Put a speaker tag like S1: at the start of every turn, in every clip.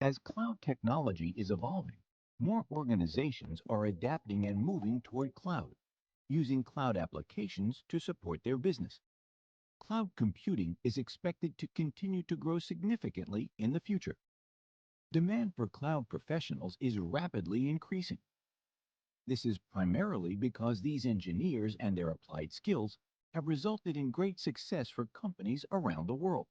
S1: As cloud technology is evolving, more organizations are adapting and moving toward cloud, using cloud applications to support their business. Cloud computing is expected to continue to grow significantly in the future. Demand for cloud professionals is rapidly increasing. This is primarily because these engineers and their applied skills have resulted in great success for companies around the world.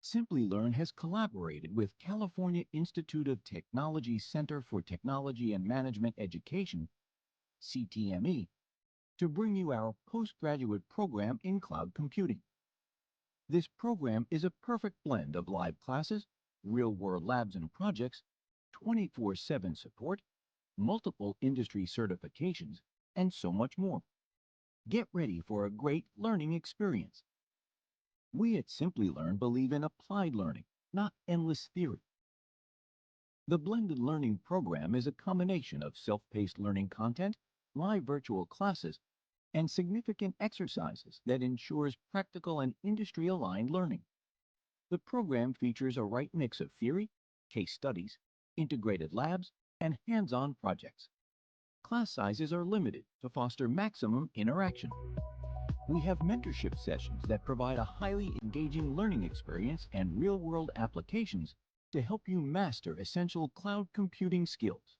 S1: SimplyLearn has collaborated with California Institute of Technology Center for Technology and Management Education, CTME, to bring you our postgraduate program in cloud computing. This program is a perfect blend of live classes, real-world labs and projects, 24/7 support, multiple industry certifications, and so much more. Get ready for a great learning experience. We at SimplyLearn believe in applied learning, not endless theory. The blended learning program is a combination of self-paced learning content, live virtual classes, and significant exercises that ensures practical and industry-aligned learning. The program features a right mix of theory, case studies, integrated labs, and hands-on projects. Class sizes are limited to foster maximum interaction. We have mentorship sessions that provide a highly engaging learning experience and real-world applications to help you master essential cloud computing skills.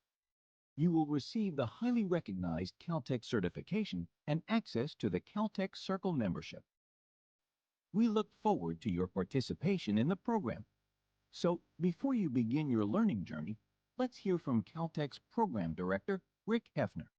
S1: You will receive the highly recognized Caltech certification and access to the Caltech Circle membership. We look forward to your participation in the program. So, before you begin your learning journey, let's hear from Caltech's Program Director, Rick Hefner.